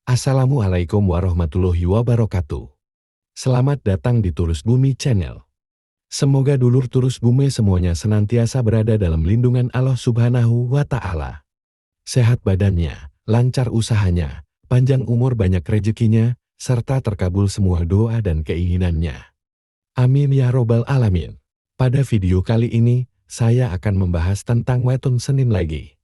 Assalamualaikum warahmatullahi wabarakatuh. Selamat datang di Turus Bumi Channel. Semoga dulur Turus Bumi semuanya senantiasa berada dalam lindungan Allah Subhanahu wa Ta'ala. Sehat badannya, lancar usahanya, panjang umur banyak rezekinya, serta terkabul semua doa dan keinginannya. Amin ya robbal alamin. Pada video kali ini, saya akan membahas tentang Weton Senin lagi.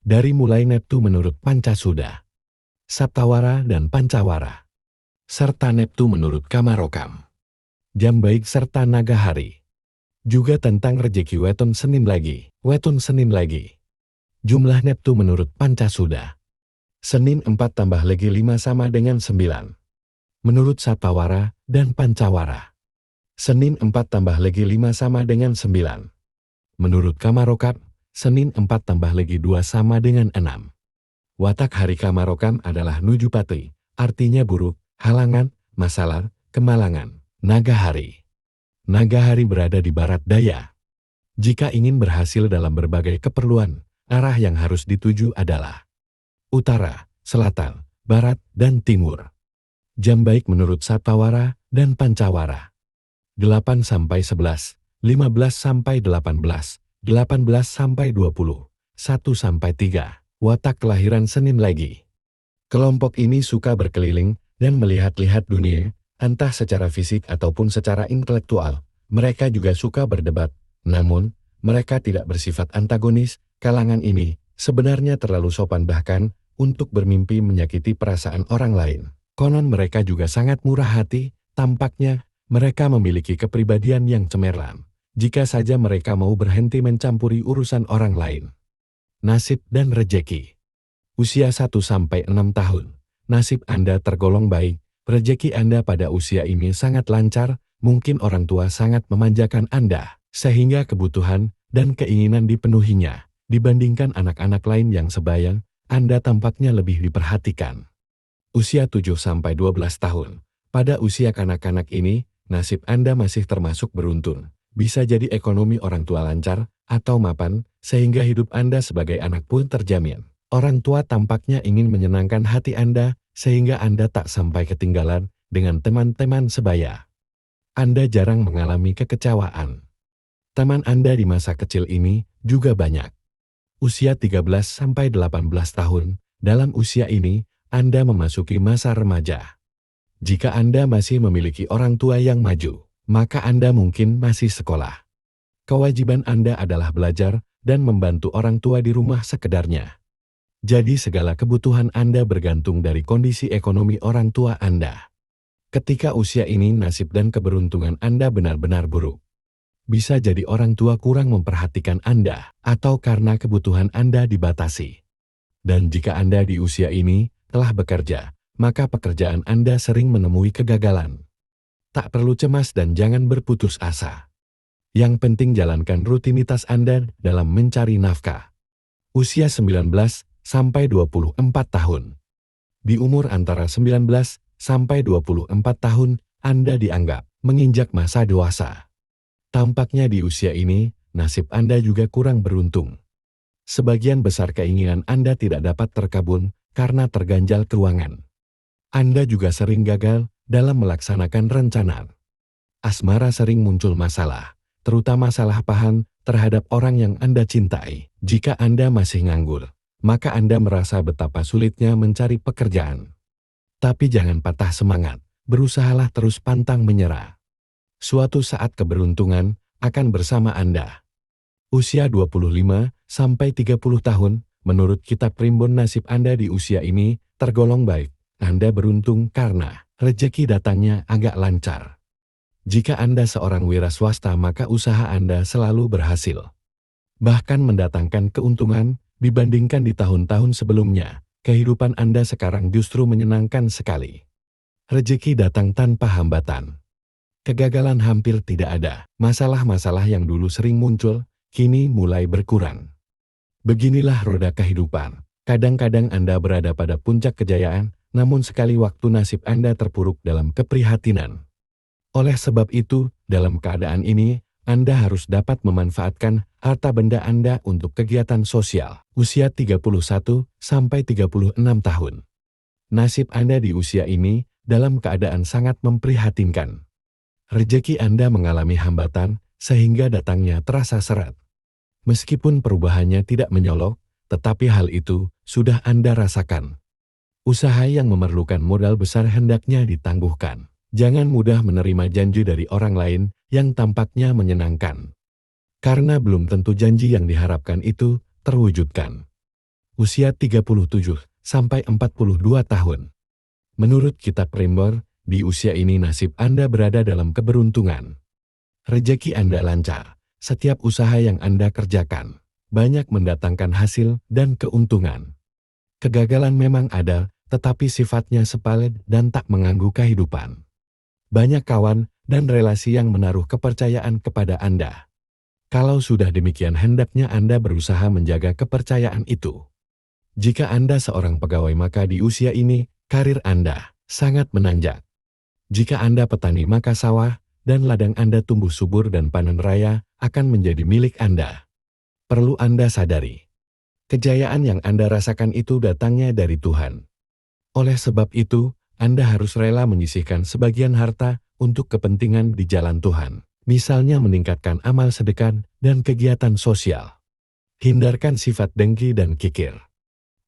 Dari mulai Neptu menurut Pancasuda, Saptawara dan Pancawara, serta Neptu menurut Kamarokam, jam baik serta naga hari. Juga tentang rejeki Weton Senin lagi. Weton Senin lagi. Jumlah Neptu menurut Pancasuda. Senin 4 tambah legi 5 sama dengan 9. Menurut Saptawara dan Pancawara. Senin 4 tambah legi 5 sama dengan 9. Menurut Kamarokam, Senin 4 tambah legi 2 sama dengan 6. Watak hari Kamarokam adalah Nujupati, artinya buruk, halangan, masalah, kemalangan. Naga hari. Naga hari berada di barat daya. Jika ingin berhasil dalam berbagai keperluan, arah yang harus dituju adalah utara, selatan, barat, dan timur. Jam baik menurut Saptawara dan Pancawara. 8 sampai 11, 15 sampai 18, 18 sampai 20, 1 sampai 3. Watak kelahiran Senin lagi. Kelompok ini suka berkeliling dan melihat-lihat dunia, entah secara fisik ataupun secara intelektual. Mereka juga suka berdebat, namun mereka tidak bersifat antagonis. Kalangan ini sebenarnya terlalu sopan bahkan untuk bermimpi menyakiti perasaan orang lain. Konon mereka juga sangat murah hati, tampaknya mereka memiliki kepribadian yang cemerlang. Jika saja mereka mau berhenti mencampuri urusan orang lain. Nasib dan rejeki. Usia 1-6 tahun. Nasib Anda tergolong baik. Rejeki Anda pada usia ini sangat lancar. Mungkin orang tua sangat memanjakan Anda, sehingga kebutuhan dan keinginan dipenuhinya. Dibandingkan anak-anak lain yang sebaya, Anda tampaknya lebih diperhatikan. Usia 7-12 tahun. Pada usia kanak-kanak ini, nasib Anda masih termasuk beruntung. Bisa jadi ekonomi orang tua lancar atau mapan, sehingga hidup Anda sebagai anak pun terjamin. Orang tua tampaknya ingin menyenangkan hati Anda, sehingga Anda tak sampai ketinggalan dengan teman-teman sebaya. Anda jarang mengalami kekecewaan. Teman Anda di masa kecil ini juga banyak. Usia 13-18 tahun, dalam usia ini, Anda memasuki masa remaja. Jika Anda masih memiliki orang tua yang maju, maka Anda mungkin masih sekolah. Kewajiban Anda adalah belajar dan membantu orang tua di rumah sekedarnya. Jadi segala kebutuhan Anda bergantung dari kondisi ekonomi orang tua Anda. Ketika usia ini nasib dan keberuntungan Anda benar-benar buruk. Bisa jadi orang tua kurang memperhatikan Anda, atau karena kebutuhan Anda dibatasi. Dan jika Anda di usia ini telah bekerja, maka pekerjaan Anda sering menemui kegagalan. Tak perlu cemas dan jangan berputus asa. Yang penting jalankan rutinitas Anda dalam mencari nafkah. Usia 19-24 tahun. Di umur antara 19-24 tahun, Anda dianggap menginjak masa dewasa. Tampaknya di usia ini, nasib Anda juga kurang beruntung. Sebagian besar keinginan Anda tidak dapat terkabul karena terganjal keuangan. Anda juga sering gagal dalam melaksanakan rencana. Asmara sering muncul masalah, terutama salah paham terhadap orang yang Anda cintai. Jika Anda masih nganggur, maka Anda merasa betapa sulitnya mencari pekerjaan. Tapi jangan patah semangat, berusahalah terus pantang menyerah. Suatu saat keberuntungan akan bersama Anda. Usia 25-30 tahun, menurut kitab Primbon nasib Anda di usia ini tergolong baik. Anda beruntung karena rejeki datangnya agak lancar. Jika Anda seorang wira swasta maka usaha Anda selalu berhasil. Bahkan mendatangkan keuntungan dibandingkan di tahun-tahun sebelumnya. Kehidupan Anda sekarang justru menyenangkan sekali. Rejeki datang tanpa hambatan. Kegagalan hampir tidak ada. Masalah-masalah yang dulu sering muncul, kini mulai berkurang. Beginilah roda kehidupan. Kadang-kadang Anda berada pada puncak kejayaan, namun sekali waktu nasib Anda terpuruk dalam keprihatinan. Oleh sebab itu, dalam keadaan ini, Anda harus dapat memanfaatkan harta benda Anda untuk kegiatan sosial. Usia 31-36 tahun. Nasib Anda di usia ini dalam keadaan sangat memprihatinkan. Rezeki Anda mengalami hambatan sehingga datangnya terasa seret. Meskipun perubahannya tidak menyolok, tetapi hal itu sudah Anda rasakan. Usaha yang memerlukan modal besar hendaknya ditangguhkan. Jangan mudah menerima janji dari orang lain yang tampaknya menyenangkan. Karena belum tentu janji yang diharapkan itu terwujudkan. Usia 37 sampai 42 tahun. Menurut kitab Primbon, di usia ini nasib Anda berada dalam keberuntungan. Rezeki Anda lancar. Setiap usaha yang Anda kerjakan banyak mendatangkan hasil dan keuntungan. Kegagalan memang ada, tetapi sifatnya sepele dan tak mengganggu kehidupan. Banyak kawan dan relasi yang menaruh kepercayaan kepada Anda. Kalau sudah demikian hendaknya Anda berusaha menjaga kepercayaan itu. Jika Anda seorang pegawai maka di usia ini, karir Anda sangat menanjak. Jika Anda petani maka sawah dan ladang Anda tumbuh subur dan panen raya akan menjadi milik Anda. Perlu Anda sadari, kejayaan yang Anda rasakan itu datangnya dari Tuhan. Oleh sebab itu, Anda harus rela menyisihkan sebagian harta untuk kepentingan di jalan Tuhan. Misalnya meningkatkan amal sedekah dan kegiatan sosial. Hindarkan sifat dengki dan kikir.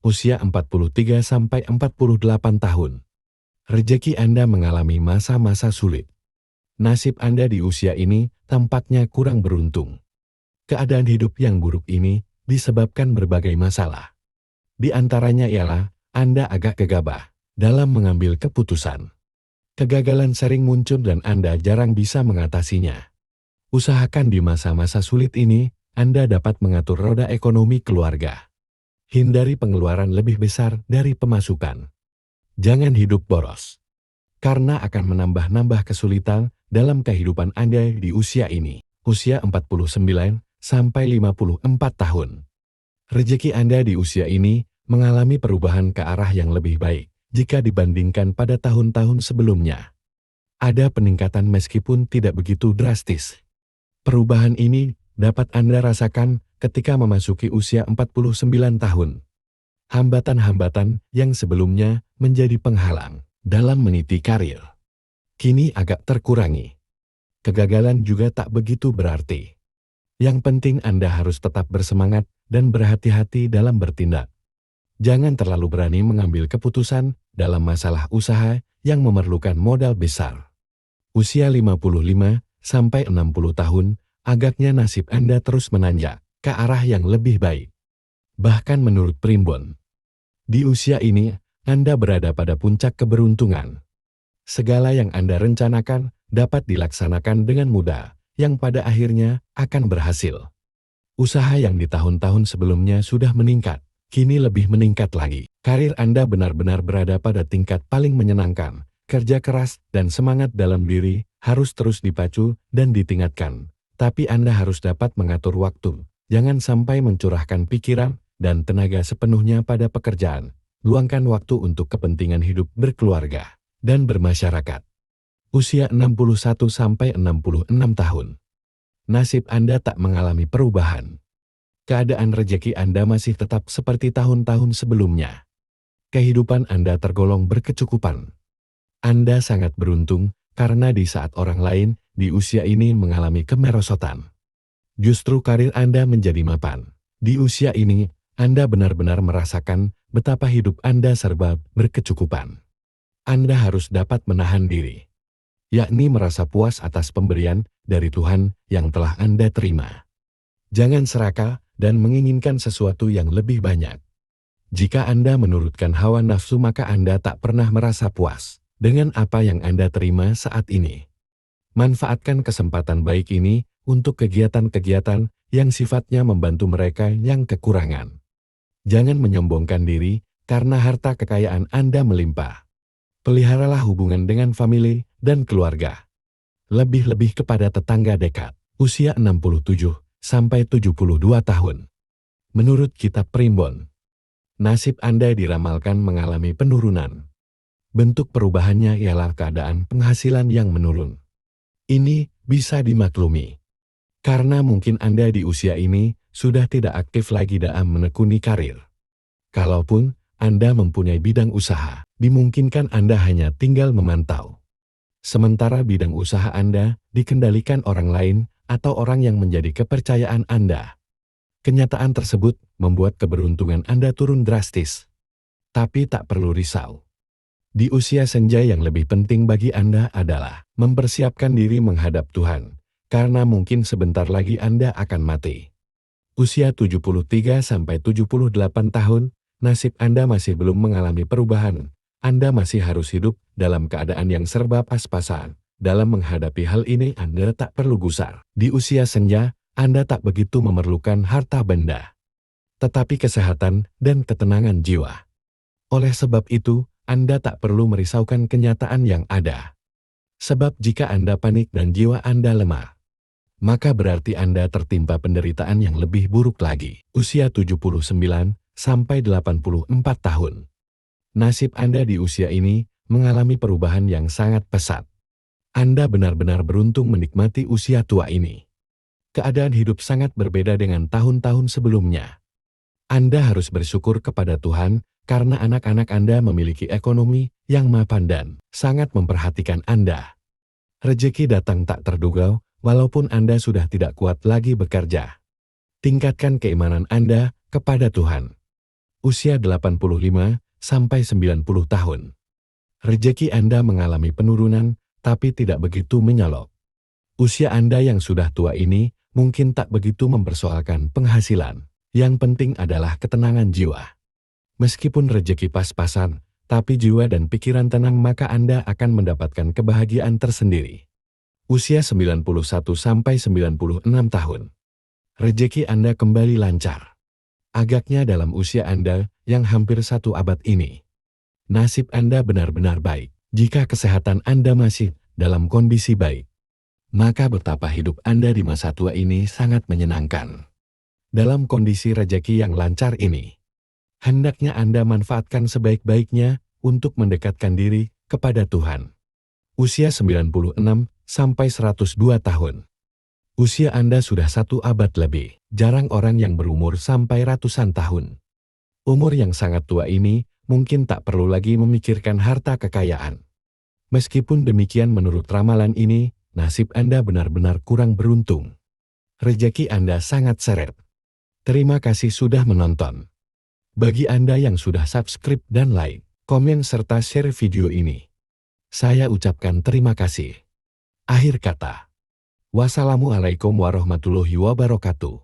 Usia 43 sampai 48 tahun. Rezeki Anda mengalami masa-masa sulit. Nasib Anda di usia ini tampaknya kurang beruntung. Keadaan hidup yang buruk ini disebabkan berbagai masalah. Di antaranya ialah Anda agak gegabah dalam mengambil keputusan. Kegagalan sering muncul dan Anda jarang bisa mengatasinya. Usahakan di masa-masa sulit ini, Anda dapat mengatur roda ekonomi keluarga. Hindari pengeluaran lebih besar dari pemasukan. Jangan hidup boros, karena akan menambah-nambah kesulitan dalam kehidupan Anda di usia ini. Usia 49 sampai 54 tahun. Rezeki Anda di usia ini mengalami perubahan ke arah yang lebih baik jika dibandingkan pada tahun-tahun sebelumnya. Ada peningkatan meskipun tidak begitu drastis. Perubahan ini dapat Anda rasakan ketika memasuki usia 49 tahun. Hambatan-hambatan yang sebelumnya menjadi penghalang dalam meniti karir kini agak terkurangi. Kegagalan juga tak begitu berarti. Yang penting Anda harus tetap bersemangat dan berhati-hati dalam bertindak. Jangan terlalu berani mengambil keputusan dalam masalah usaha yang memerlukan modal besar. Usia 55 sampai 60 tahun, agaknya nasib Anda terus menanjak ke arah yang lebih baik. Bahkan menurut Primbon, di usia ini Anda berada pada puncak keberuntungan. Segala yang Anda rencanakan dapat dilaksanakan dengan mudah, yang pada akhirnya akan berhasil. Usaha yang di tahun-tahun sebelumnya sudah meningkat, kini lebih meningkat lagi. Karir Anda benar-benar berada pada tingkat paling menyenangkan. Kerja keras dan semangat dalam diri harus terus dipacu dan ditingkatkan. Tapi Anda harus dapat mengatur waktu. Jangan sampai mencurahkan pikiran dan tenaga sepenuhnya pada pekerjaan. Luangkan waktu untuk kepentingan hidup berkeluarga dan bermasyarakat. Usia 61 sampai 66 tahun. Nasib Anda tak mengalami perubahan. Keadaan rezeki Anda masih tetap seperti tahun-tahun sebelumnya. Kehidupan Anda tergolong berkecukupan. Anda sangat beruntung karena di saat orang lain di usia ini mengalami kemerosotan, justru karir Anda menjadi mapan. Di usia ini, Anda benar-benar merasakan betapa hidup Anda serba berkecukupan. Anda harus dapat menahan diri, yakni merasa puas atas pemberian dari Tuhan yang telah Anda terima. Jangan serakah dan menginginkan sesuatu yang lebih banyak. Jika Anda menurutkan hawa nafsu maka Anda tak pernah merasa puas dengan apa yang Anda terima saat ini. Manfaatkan kesempatan baik ini untuk kegiatan-kegiatan yang sifatnya membantu mereka yang kekurangan. Jangan menyombongkan diri karena harta kekayaan Anda melimpah. Peliharalah hubungan dengan famili dan keluarga. Lebih-lebih kepada tetangga dekat. Usia 67 sampai 72 tahun. Menurut kitab Primbon, nasib Anda diramalkan mengalami penurunan. Bentuk perubahannya ialah keadaan penghasilan yang menurun. Ini bisa dimaklumi, karena mungkin Anda di usia ini sudah tidak aktif lagi dalam menekuni karir. Kalaupun Anda mempunyai bidang usaha. Dimungkinkan Anda hanya tinggal memantau. Sementara bidang usaha Anda dikendalikan orang lain atau orang yang menjadi kepercayaan Anda. Kenyataan tersebut membuat keberuntungan Anda turun drastis. Tapi tak perlu risau. Di usia senja yang lebih penting bagi Anda adalah mempersiapkan diri menghadap Tuhan, karena mungkin sebentar lagi Anda akan mati. Usia 73-78 tahun, nasib Anda masih belum mengalami perubahan. Anda masih harus hidup dalam keadaan yang serba pas-pasan. Dalam menghadapi hal ini Anda tak perlu gusar. Di usia senja, Anda tak begitu memerlukan harta benda, tetapi kesehatan dan ketenangan jiwa. Oleh sebab itu, Anda tak perlu merisaukan kenyataan yang ada. Sebab jika Anda panik dan jiwa Anda lemah, maka berarti Anda tertimpa penderitaan yang lebih buruk lagi. Usia 79-84 tahun. Nasib Anda di usia ini mengalami perubahan yang sangat pesat. Anda benar-benar beruntung menikmati usia tua ini. Keadaan hidup sangat berbeda dengan tahun-tahun sebelumnya. Anda harus bersyukur kepada Tuhan, karena anak-anak Anda memiliki ekonomi yang mapan dan sangat memperhatikan Anda. Rezeki datang tak terduga, walaupun Anda sudah tidak kuat lagi bekerja. Tingkatkan keimanan Anda kepada Tuhan. Usia 85-90 tahun. Rezeki Anda mengalami penurunan, tapi tidak begitu menyolok. Usia Anda yang sudah tua ini mungkin tak begitu mempersoalkan penghasilan. Yang penting adalah ketenangan jiwa. Meskipun rezeki pas-pasan, tapi jiwa dan pikiran tenang maka Anda akan mendapatkan kebahagiaan tersendiri. Usia 91-96 tahun. Rezeki Anda kembali lancar. Agaknya dalam usia Anda yang hampir 1 abad ini, nasib Anda benar-benar baik. Jika kesehatan Anda masih dalam kondisi baik, maka betapa hidup Anda di masa tua ini sangat menyenangkan. Dalam kondisi rezeki yang lancar ini, hendaknya Anda manfaatkan sebaik-baiknya untuk mendekatkan diri kepada Tuhan. Usia 96-102 tahun. Usia Anda sudah 1 abad lebih. Jarang orang yang berumur sampai ratusan tahun. Umur yang sangat tua ini mungkin tak perlu lagi memikirkan harta kekayaan. Meskipun demikian menurut ramalan ini, nasib Anda benar-benar kurang beruntung. Rezeki Anda sangat seret. Terima kasih sudah menonton. Bagi Anda yang sudah subscribe dan like, komen serta share video ini, saya ucapkan terima kasih. Akhir kata, wassalamualaikum warahmatullahi wabarakatuh.